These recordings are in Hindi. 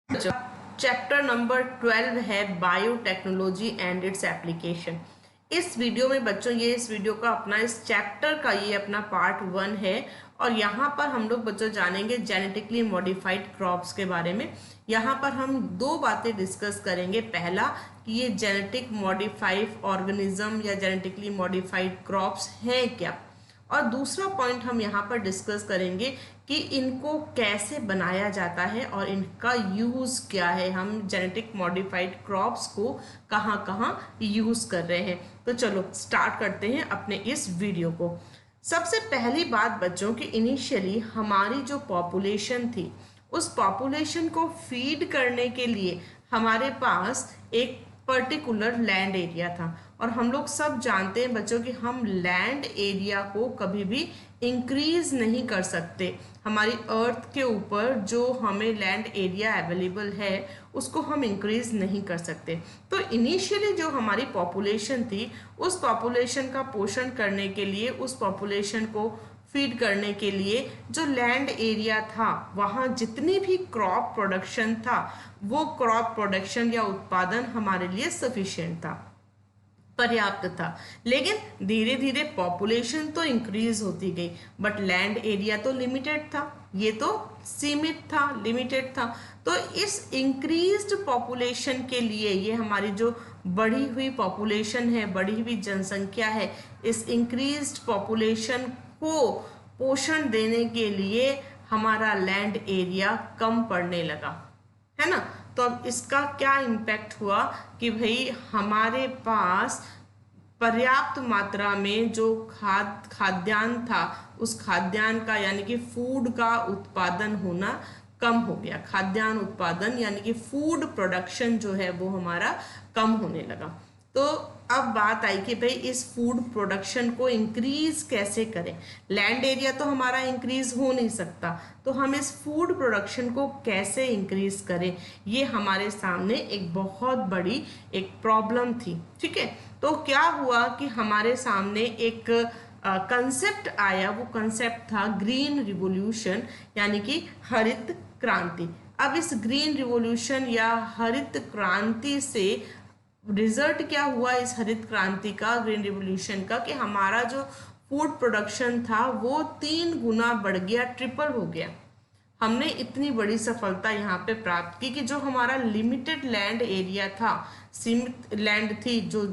चैप्टर नंबर 12 है बायोटेक्नोलॉजी एंड इट्स एप्लीकेशन। इस वीडियो में बच्चों इस वीडियो का अपना इस चैप्टर का ये अपना पार्ट 1 है और यहाँ पर हम लोग बच्चों जानेंगे जेनेटिकली मॉडिफाइड क्रॉप्स के बारे में। यहाँ पर हम दो बातें डिस्कस करेंगे। पहला कि ये जेनेटिक मॉडिफाइड ऑर्गेनिज्म या जेनेटिकली मॉडिफाइड क्रॉप्स हैं क्या, और दूसरा पॉइंट हम यहाँ पर डिस्कस करेंगे कि इनको कैसे बनाया जाता है और इनका यूज़ क्या है। हम जेनेटिक मॉडिफाइड क्रॉप्स को कहाँ कहाँ यूज़ कर रहे हैं। तो चलो स्टार्ट करते हैं अपने इस वीडियो को। सबसे पहली बात बच्चों की इनिशियली हमारी जो पॉपुलेशन थी उस पॉपुलेशन को फीड करने के लिए हमारे पास एक पर्टिकुलर लैंड एरिया था। और हम लोग सब जानते हैं बच्चों कि हम लैंड एरिया को कभी भी इंक्रीज नहीं कर सकते। हमारी अर्थ के ऊपर जो हमें लैंड एरिया अवेलेबल है उसको हम इंक्रीज नहीं कर सकते। तो इनिशियली जो हमारी पॉपुलेशन थी उस पॉपुलेशन का पोषण करने के लिए, उस पॉपुलेशन को फीड करने के लिए जो लैंड एरिया था वहाँ जितनी भी क्रॉप प्रोडक्शन था वो क्रॉप प्रोडक्शन या उत्पादन हमारे लिए सफिशिएंट था, पर्याप्त था। लेकिन धीरे धीरे पॉपुलेशन तो इंक्रीज होती गई बट लैंड एरिया तो लिमिटेड था, ये तो सीमित था, लिमिटेड था। तो इस इंक्रीज्ड पॉपुलेशन के लिए, ये हमारी जो बढ़ी हुई पॉपुलेशन है, बढ़ी हुई जनसंख्या है, इस इंक्रीज्ड पॉपुलेशन को पोषण देने के लिए हमारा लैंड एरिया कम पड़ने लगा, है ना। तो अब इसका क्या इम्पैक्ट हुआ कि भाई हमारे पास पर्याप्त मात्रा में जो खाद्यान्न था उस खाद्यान्न का यानी कि फूड का उत्पादन होना कम हो गया। खाद्यान्न उत्पादन यानी कि फूड प्रोडक्शन जो है वो हमारा कम होने लगा। तो अब बात आई कि भाई इस फूड प्रोडक्शन को इंक्रीज कैसे करें। लैंड एरिया तो हमारा इंक्रीज हो नहीं सकता, तो हम इस फूड प्रोडक्शन को कैसे इंक्रीज करें, ये हमारे सामने एक बहुत बड़ी एक प्रॉब्लम थी। ठीक है, तो क्या हुआ कि हमारे सामने एक कंसेप्ट आया। वो कंसेप्ट था ग्रीन रिवॉल्यूशन यानी कि हरित क्रांति। अब इस ग्रीन रिवॉल्यूशन या हरित क्रांति से रिजल्ट क्या हुआ इस हरित क्रांति का, ग्रीन रिवॉल्यूशन का, कि हमारा जो फूड प्रोडक्शन था वो 3 गुना बढ़ गया, ट्रिपल हो गया। हमने इतनी बड़ी सफलता यहाँ पे प्राप्त की कि जो हमारा लिमिटेड लैंड एरिया था, सीमित लैंड थी, जो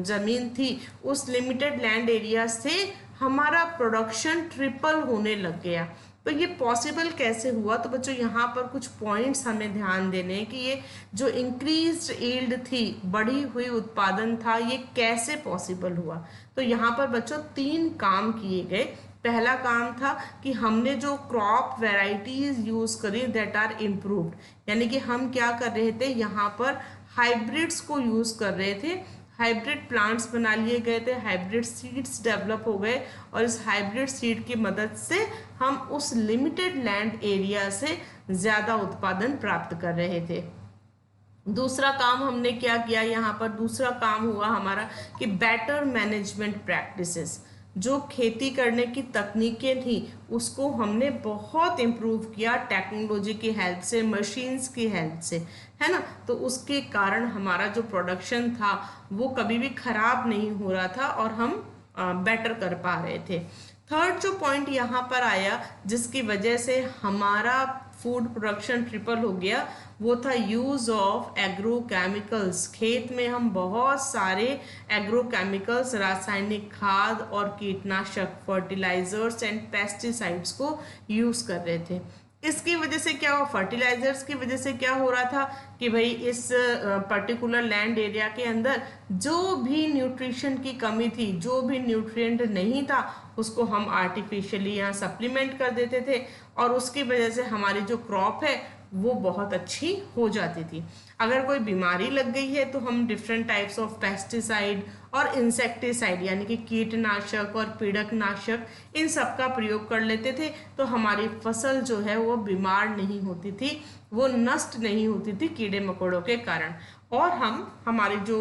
जमीन थी, उस लिमिटेड लैंड एरिया से हमारा प्रोडक्शन ट्रिपल होने लग गया। तो ये पॉसिबल कैसे हुआ? तो बच्चों यहाँ पर कुछ पॉइंट्स हमें ध्यान देने हैं कि ये जो इंक्रीज्ड यील्ड थी, बढ़ी हुई उत्पादन था, ये कैसे पॉसिबल हुआ। तो यहाँ पर बच्चों 3 काम किए गए। पहला काम था कि हमने जो क्रॉप वेराइटीज यूज करी दैट आर इम्प्रूव्ड, यानी कि हम क्या कर रहे थे, यहाँ पर हाइब्रिड्स को यूज कर रहे थे। हाइब्रिड प्लांट्स बना लिए गए थे, हाइब्रिड सीड्स डेवलप हो गए और इस हाइब्रिड सीड की मदद से हम उस लिमिटेड लैंड एरिया से ज़्यादा उत्पादन प्राप्त कर रहे थे। दूसरा काम हमने क्या किया, यहाँ पर दूसरा काम हुआ हमारा कि बेटर मैनेजमेंट प्रैक्टिसेस, जो खेती करने की तकनीकें थी उसको हमने बहुत इम्प्रूव किया टेक्नोलॉजी की हेल्प से, मशीन्स की हेल्प से, है ना। तो उसके कारण हमारा जो प्रोडक्शन था वो कभी भी खराब नहीं हो रहा था और हम बेटर कर पा रहे थे। थर्ड जो पॉइंट यहाँ पर आया जिसकी वजह से हमारा फूड प्रोडक्शन ट्रिपल हो गया, वो था यूज़ ऑफ एग्रोकेमिकल्स। खेत में हम बहुत सारे एग्रोकेमिकल्स, रासायनिक खाद और कीटनाशक, फर्टिलाइजर्स एंड पेस्टिसाइड्स को यूज़ कर रहे थे। इसकी वजह से क्या हुआ, फर्टिलाइजर्स की वजह से क्या हो रहा था कि भाई इस पर्टिकुलर लैंड एरिया के अंदर जो भी न्यूट्रिशन की कमी थी, जो भी न्यूट्रिएंट नहीं था, उसको हम आर्टिफिशियली यहाँ सप्लीमेंट कर देते थे और उसकी वजह से हमारी जो क्रॉप है वो बहुत अच्छी हो जाती थी। अगर कोई बीमारी लग गई है तो हम डिफरेंट टाइप्स ऑफ पेस्टिसाइड और इंसेक्टिसाइड यानी कि कीटनाशक और पीड़कनाशक, इन सब का प्रयोग कर लेते थे, तो हमारी फसल जो है वो बीमार नहीं होती थी, वो नष्ट नहीं होती थी कीड़े मकोड़ों के कारण। और हमारी जो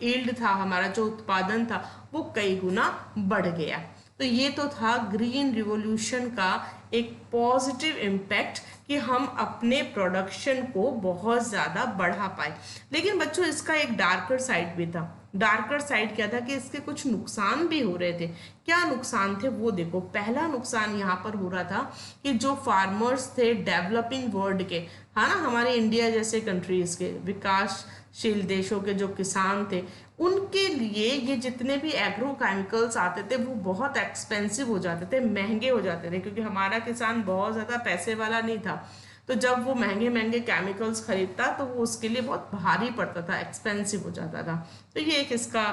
यील्ड था, हमारा जो उत्पादन था वो कई गुना बढ़ गया। तो ये तो था ग्रीन रिवॉल्यूशन का एक पॉजिटिव इम्पैक्ट कि हम अपने प्रोडक्शन को बहुत ज़्यादा बढ़ा पाए। लेकिन बच्चों इसका एक डार्कर साइड भी था। डार्कर साइड क्या था कि इसके कुछ नुकसान भी हो रहे थे। क्या नुकसान थे वो देखो। पहला नुकसान यहाँ पर हो रहा था कि जो फार्मर्स थे डेवलपिंग वर्ल्ड के, हाँ ना, हमारे इंडिया जैसे कंट्रीज के विकासशील देशों के जो किसान थे, उनके लिए ये जितने भी एग्रो केमिकल्स आते थे वो बहुत एक्सपेंसिव हो जाते थे, महंगे हो जाते थे, क्योंकि हमारा किसान बहुत ज़्यादा पैसे वाला नहीं था। तो जब वो महंगे महंगे केमिकल्स खरीदता तो वो उसके लिए बहुत भारी पड़ता था, एक्सपेंसिव हो जाता था। तो ये एक इसका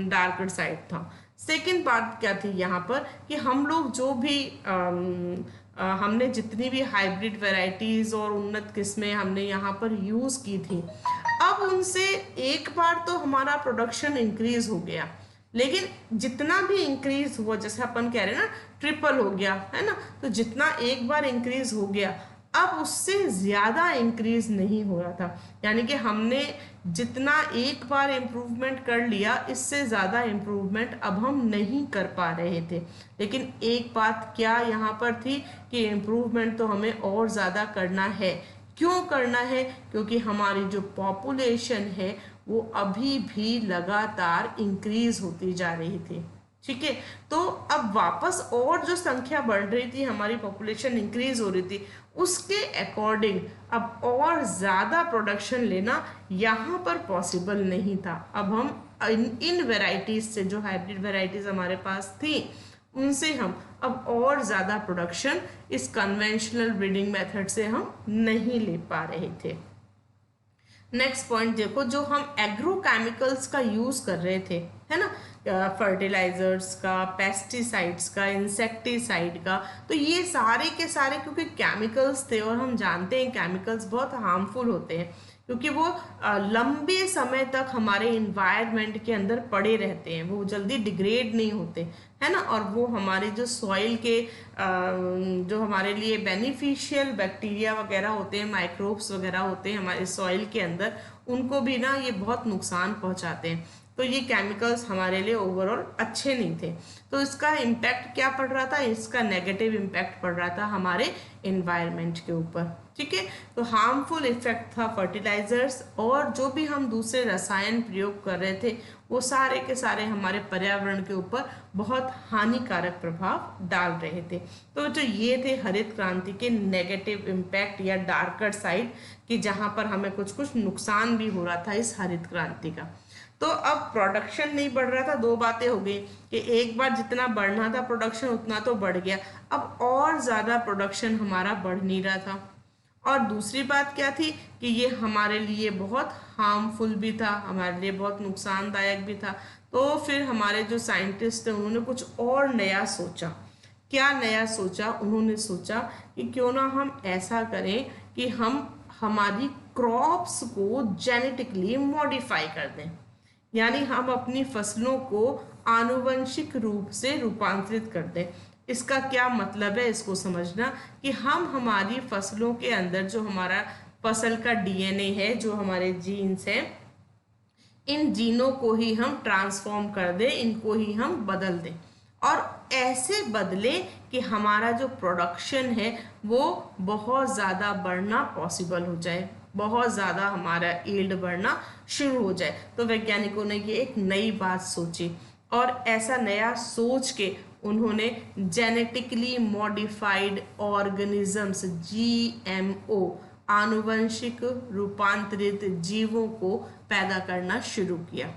डार्कर साइड था। सेकेंड बात क्या थी यहाँ पर कि हम लोग जो भी हमने जितनी भी हाइब्रिड वैरायटीज़ और उन्नत किस्में हमने यहाँ पर यूज़ की थी, अब उनसे एक बार तो हमारा प्रोडक्शन इंक्रीज हो गया, लेकिन जितना भी इंक्रीज हुआ, जैसे अपन कह रहे हैं ना, ट्रिपल हो गया है ना, तो जितना एक बार इंक्रीज हो गया अब उससे ज़्यादा इंक्रीज नहीं हो रहा था। यानी कि हमने जितना एक बार इम्प्रूवमेंट कर लिया, इससे ज़्यादा इम्प्रूवमेंट अब हम नहीं कर पा रहे थे। लेकिन एक बात क्या यहाँ पर थी कि इम्प्रूवमेंट तो हमें और ज़्यादा करना है। क्यों करना है? क्योंकि हमारी जो पॉपुलेशन है वो अभी भी लगातार इंक्रीज होती जा रही थी। ठीक है, तो अब वापस और जो संख्या बढ़ रही थी, हमारी पॉपुलेशन इंक्रीज हो रही थी, उसके अकॉर्डिंग अब और ज़्यादा प्रोडक्शन लेना यहाँ पर पॉसिबल नहीं था। अब हम इन वेराइटीज़ से, जो हाइब्रिड वेराइटीज़ हमारे पास थी, उनसे हम अब और ज़्यादा प्रोडक्शन इस कन्वेंशनल ब्रीडिंग मेथड से हम नहीं ले पा रहे थे। नेक्स्ट पॉइंट देखो, जो हम एग्रो केमिकल्स का यूज़ कर रहे थे, है ना, फर्टिलाइजर्स का, पेस्टिसाइड्स का, इंसेक्टिसाइड का, तो ये सारे के सारे क्योंकि केमिकल्स थे, और हम जानते हैं केमिकल्स बहुत हार्मफुल होते हैं क्योंकि वो लंबे समय तक हमारे इन्वायरमेंट के अंदर पड़े रहते हैं, वो जल्दी डिग्रेड नहीं होते, है ना, और वो हमारे जो सॉइल के जो हमारे लिए बेनिफिशियल बैक्टीरिया वगैरह होते हैं, माइक्रोब्स वगैरह होते हैं हमारे सॉइल के अंदर, उनको भी ना ये बहुत नुकसान पहुंचाते हैं। तो ये केमिकल्स हमारे लिए ओवरऑल अच्छे नहीं थे। तो इसका इम्पैक्ट क्या पड़ रहा था? इसका नेगेटिव इम्पैक्ट पड़ रहा था हमारे एनवायरनमेंट के ऊपर। ठीक है, तो हार्मफुल इफेक्ट था फर्टिलाइजर्स, और जो भी हम दूसरे रसायन प्रयोग कर रहे थे वो सारे के सारे हमारे पर्यावरण के ऊपर बहुत हानिकारक प्रभाव डाल रहे थे। तो ये थे हरित क्रांति के नेगेटिव इम्पैक्ट या डार्कर साइड, कि जहाँ पर हमें कुछ कुछ नुकसान भी हो रहा था इस हरित क्रांति का। तो अब प्रोडक्शन नहीं बढ़ रहा था, दो बातें हो गई कि एक बार जितना बढ़ना था प्रोडक्शन उतना तो बढ़ गया, अब और ज़्यादा प्रोडक्शन हमारा बढ़ नहीं रहा था। और दूसरी बात क्या थी कि ये हमारे लिए बहुत हार्मफुल भी था, हमारे लिए बहुत नुकसानदायक भी था। तो फिर हमारे जो साइंटिस्ट थे उन्होंने कुछ और नया सोचा। क्या नया सोचा? उन्होंने सोचा कि क्यों ना हम ऐसा करें कि हम हमारी क्रॉप्स को जेनेटिकली मॉडिफाई कर दें, यानी हम अपनी फसलों को आनुवंशिक रूप से रूपांतरित कर दें। इसका क्या मतलब है इसको समझना, कि हम हमारी फसलों के अंदर जो हमारा फसल का डीएनए है, जो हमारे जीन्स हैं, इन जीनों को ही हम ट्रांसफॉर्म कर दें, इनको ही हम बदल दें, और ऐसे बदले कि हमारा जो प्रोडक्शन है वो बहुत ज़्यादा बढ़ना पॉसिबल हो जाए, बहुत ज़्यादा हमारा यील्ड बढ़ना शुरू हो जाए। तो वैज्ञानिकों ने ये एक नई बात सोची, और ऐसा नया सोच के उन्होंने जेनेटिकली मॉडिफाइड ऑर्गेनिजम्स, जीएमओ, आनुवंशिक रूपांतरित जीवों को पैदा करना शुरू किया।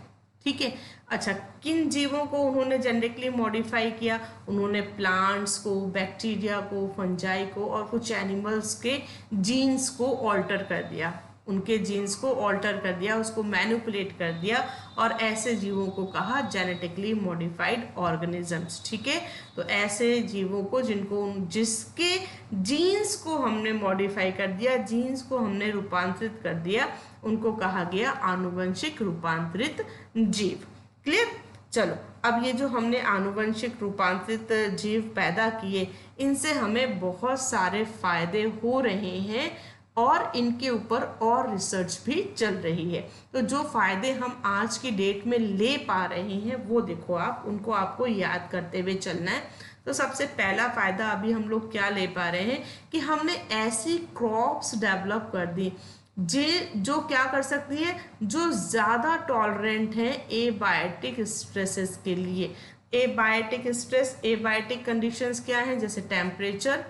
ठीक है, अच्छा, किन जीवों को उन्होंने जेनेटिकली मॉडिफाई किया? उन्होंने प्लांट्स को, बैक्टीरिया को, फंजाई को और कुछ एनिमल्स के जीन्स को ऑल्टर कर दिया, उनके जीन्स को ऑल्टर कर दिया, उसको मैनिपुलेट कर दिया, और ऐसे जीवों को कहा जेनेटिकली मॉडिफाइड ऑर्गेनिजम्स। ठीक है, तो ऐसे जीवों को जिसके जीन्स को हमने मॉडिफाई कर दिया, जीन्स को हमने रूपांतरित कर दिया, उनको कहा गया आनुवंशिक रूपांतरित जीव। क्लियर? चलो, अब ये जो हमने आनुवंशिक रूपांतरित जीव पैदा किए, इनसे हमें बहुत सारे फायदे हो रहे हैं और इनके ऊपर और रिसर्च भी चल रही है। तो जो फायदे हम आज की डेट में ले पा रहे हैं वो देखो आप, उनको आपको याद करते हुए चलना है। तो सबसे पहला फायदा अभी हम लोग क्या ले पा रहे हैं कि हमने ऐसी क्रॉप्स डेवलप कर दी जो क्या कर सकती है, जो ज़्यादा टॉलरेंट है एबायोटिक स्ट्रेसेस के लिए। एबायोटिक स्ट्रेस, एबायोटिक कंडीशंस क्या है, जैसे टेम्परेचर,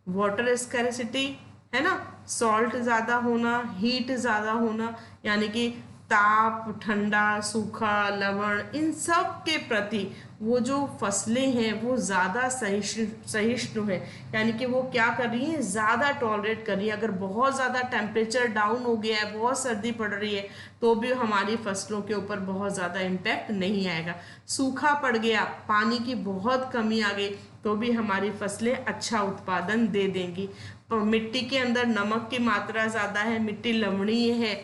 वाटर स्कैरिसिटी, है ना, सॉल्ट ज़्यादा होना, हीट ज़्यादा होना, यानी कि ताप, ठंडा, सूखा, लवण, इन सब के प्रति वो जो फसलें हैं वो ज़्यादा सहिष्णु है, यानी कि वो क्या कर रही हैं, ज़्यादा टॉलरेट कर रही है। अगर बहुत ज़्यादा टेम्परेचर डाउन हो गया है, बहुत सर्दी पड़ रही है, तो भी हमारी फसलों के ऊपर बहुत ज़्यादा इम्पैक्ट नहीं आएगा। सूखा पड़ गया, पानी की बहुत कमी आ गई, तो भी हमारी फसलें अच्छा उत्पादन दे देंगी। मिट्टी के अंदर नमक की मात्रा ज़्यादा है, मिट्टी लवणीय है,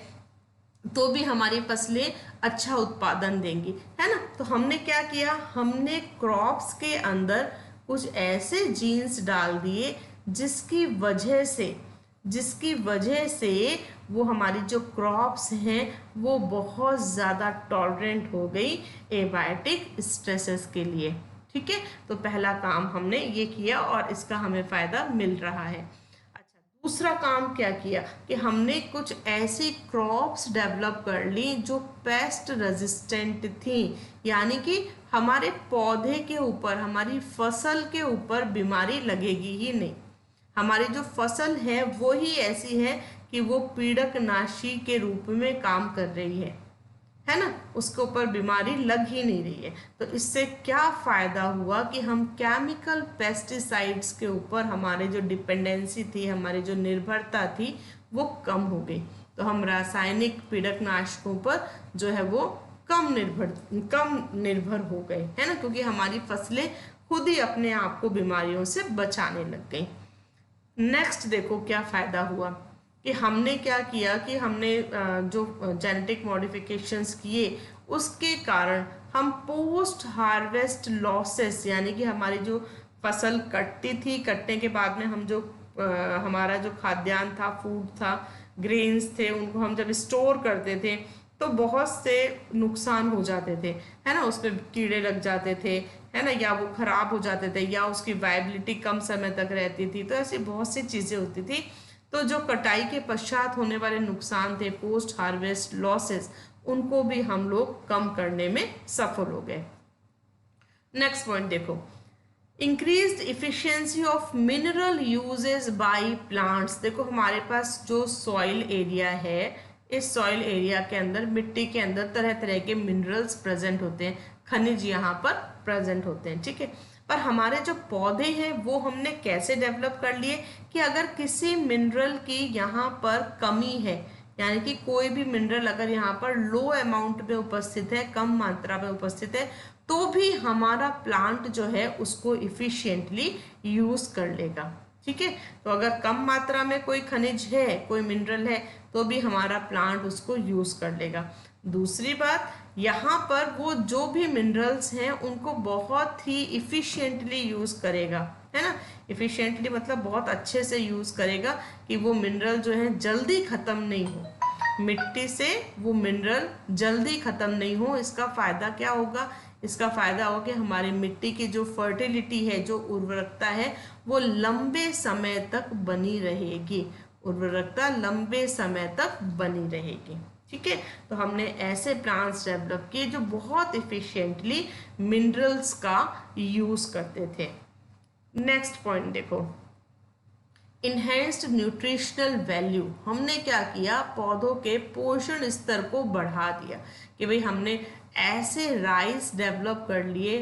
तो भी हमारी फसलें अच्छा उत्पादन देंगी, है ना। तो हमने क्या किया, हमने क्रॉप्स के अंदर कुछ ऐसे जीन्स डाल दिए जिसकी वजह से वो हमारी जो क्रॉप्स हैं वो बहुत ज़्यादा टॉलरेंट हो गई एबायोटिक स्ट्रेसेस के लिए। ठीक है, तो पहला काम हमने ये किया और इसका हमें फ़ायदा मिल रहा है। दूसरा काम क्या किया कि हमने कुछ ऐसी क्रॉप्स डेवलप कर ली जो पेस्ट रेजिस्टेंट थी, यानी कि हमारे पौधे के ऊपर, हमारी फसल के ऊपर बीमारी लगेगी ही नहीं। हमारी जो फसल है वो ही ऐसी है कि वो पीड़कनाशी के रूप में काम कर रही है ना, उसके ऊपर बीमारी लग ही नहीं रही है। तो इससे क्या फ़ायदा हुआ कि हम केमिकल पेस्टिसाइड्स के ऊपर हमारे जो डिपेंडेंसी थी, हमारी जो निर्भरता थी वो कम हो गई। तो हम रासायनिक पीड़कनाशकों पर जो है वो कम निर्भर हो गए, है ना, क्योंकि हमारी फसलें खुद ही अपने आप को बीमारियों से बचाने लग गई। नेक्स्ट देखो क्या फ़ायदा हुआ कि हमने क्या किया कि हमने जो जेनेटिक मॉडिफिकेशंस किए उसके कारण हम पोस्ट हार्वेस्ट लॉसेस, यानी कि हमारी जो फसल कटती थी, कटने के बाद में हम जो हमारा जो खाद्यान्न था, फूड था, ग्रेन्स थे, उनको हम जब स्टोर करते थे तो बहुत से नुकसान हो जाते थे, है ना, उसमें कीड़े लग जाते थे, है ना, या वो खराब हो जाते थे, या उसकी वायबिलिटी कम समय तक रहती थी। तो ऐसी बहुत सी चीज़ें होती थी। तो जो कटाई के पश्चात होने वाले नुकसान थे, पोस्ट हार्वेस्ट लॉसेस, उनको भी हम लोग कम करने में सफल हो गए। नेक्स्ट पॉइंट देखो, increased efficiency of mineral uses by plants. देखो हमारे पास जो सॉइल एरिया है, इस सॉइल एरिया के अंदर, मिट्टी के अंदर तरह तरह के मिनरल्स प्रेजेंट होते हैं, खनिज यहाँ पर प्रेजेंट होते हैं। ठीक है, पर हमारे जो पौधे हैं वो हमने कैसे डेवलप कर लिए कि अगर किसी मिनरल की यहाँ पर कमी है, यानी कि कोई भी मिनरल अगर यहाँ पर लो अमाउंट में उपस्थित है, कम मात्रा में उपस्थित है, तो भी हमारा प्लांट जो है उसको इफिशिएंटली यूज कर लेगा। ठीक है, तो अगर कम मात्रा में कोई खनिज है, कोई मिनरल है, तो भी हमारा प्लांट उसको यूज कर लेगा। दूसरी बात, यहाँ पर वो जो भी मिनरल्स हैं उनको बहुत ही इफिशिएंटली यूज करेगा, है ना। इफिशिएंटली मतलब बहुत अच्छे से यूज करेगा कि वो मिनरल जो है जल्दी खत्म नहीं हो, मिट्टी से वो मिनरल जल्दी खत्म नहीं हो। इसका फायदा क्या होगा, इसका फायदा होगा कि हमारी मिट्टी की जो फर्टिलिटी है, जो उर्वरकता है, वो लंबे समय तक बनी रहेगी, उर्वरकता लंबे समय तक बनी रहेगी। ठीक है, तो हमने ऐसे प्लांट्स डेवलप किए जो बहुत इफिशिएंटली मिनरल्स का यूज करते थे। नेक्स्ट पॉइंट देखो, इन्हेंस्ड न्यूट्रिशनल वैल्यू। हमने क्या किया, पौधों के पोषण स्तर को बढ़ा दिया कि भाई हमने ऐसे राइस डेवलप कर लिए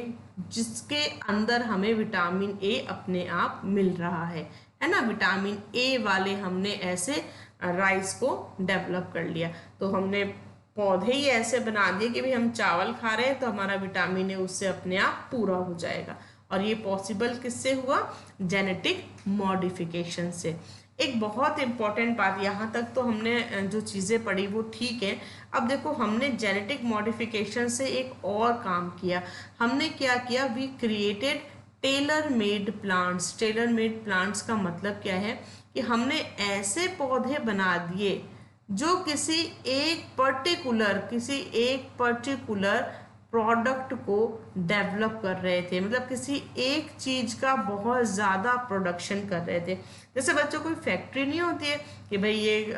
जिसके अंदर हमें विटामिन ए अपने आप मिल रहा है ना, विटामिन ए वाले हमने ऐसे राइस को डेवलप कर लिया। तो हमने पौधे ही ऐसे बना दिए कि भाई हम चावल खा रहे हैं तो हमारा विटामिन ए उससे अपने आप पूरा हो जाएगा। और ये पॉसिबल किससे हुआ, जेनेटिक मॉडिफिकेशन से। एक बहुत इंपॉर्टेंट बात, यहाँ तक तो हमने जो चीज़ें पढ़ी वो ठीक है। अब देखो हमने जेनेटिक मॉडिफिकेशन से एक और काम किया। हमने क्या किया, we created tailor made plants. Tailor made plants का मतलब क्या है कि हमने ऐसे पौधे बना दिए जो किसी एक पर्टिकुलर प्रोडक्ट को डेवलप कर रहे थे, मतलब किसी एक चीज का बहुत ज़्यादा प्रोडक्शन कर रहे थे। जैसे बच्चों कोई फैक्ट्री नहीं होती है कि भाई ये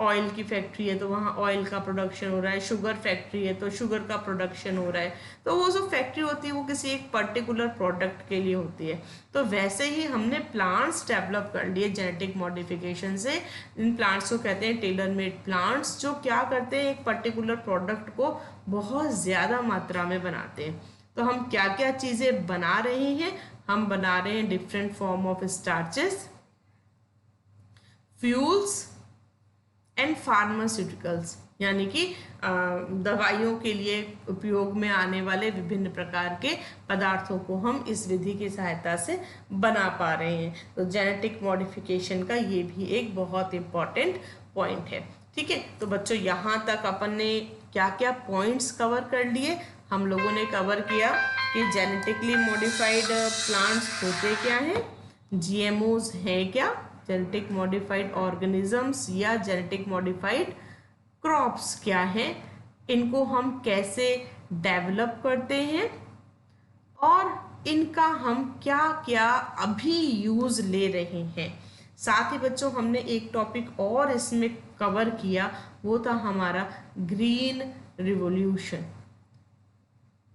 ऑयल की फैक्ट्री है तो वहाँ ऑयल का प्रोडक्शन हो रहा है, शुगर फैक्ट्री है तो शुगर का प्रोडक्शन हो रहा है। तो वो जो फैक्ट्री होती है वो किसी एक पर्टिकुलर प्रोडक्ट के लिए होती है। तो वैसे ही हमने प्लांट्स डेवलप कर लिए जेनेटिक मॉडिफिकेशन से। इन प्लांट्स को कहते हैं टेलर मेड प्लांट्स, जो क्या करते हैं, एक पर्टिकुलर प्रोडक्ट को बहुत ज़्यादा मात्रा में बनाते हैं। तो हम क्या क्या चीज़ें बना रहे हैं? हम बना रहे हैं different form of starches, fuels and pharmaceuticals, यानी कि दवाइयों के लिए उपयोग में आने वाले विभिन्न प्रकार के पदार्थों को हम इस विधि की सहायता से बना पा रहे हैं। तो जेनेटिक मॉडिफिकेशन का ये भी एक बहुत इम्पॉर्टेंट पॉइंट है। ठीक है, तो बच्चों यहाँ तक अपन ने क्या क्या पॉइंट्स कवर कर लिए? हम लोगों ने कवर किया कि जेनेटिकली मॉडिफाइड प्लांट्स होते क्या हैं, जीएमओज हैं क्या, जेनेटिक मॉडिफाइड ऑर्गेनिजम्स या जेनेटिक मॉडिफाइड क्रॉप्स क्या हैं, इनको हम कैसे डेवलप करते हैं और इनका हम क्या क्या अभी यूज ले रहे हैं। साथ ही बच्चों हमने एक टॉपिक और इसमें कवर किया, वो था हमारा ग्रीन रिवॉल्यूशन।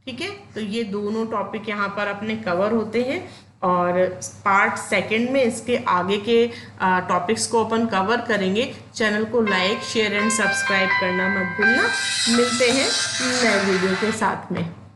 ठीक है, तो ये दोनों टॉपिक यहाँ पर अपने कवर होते हैं और पार्ट सेकंड में इसके आगे के टॉपिक्स को अपन कवर करेंगे। चैनल को लाइक, शेयर एंड सब्सक्राइब करना मत भूलना। मिलते हैं नए वीडियो के साथ में।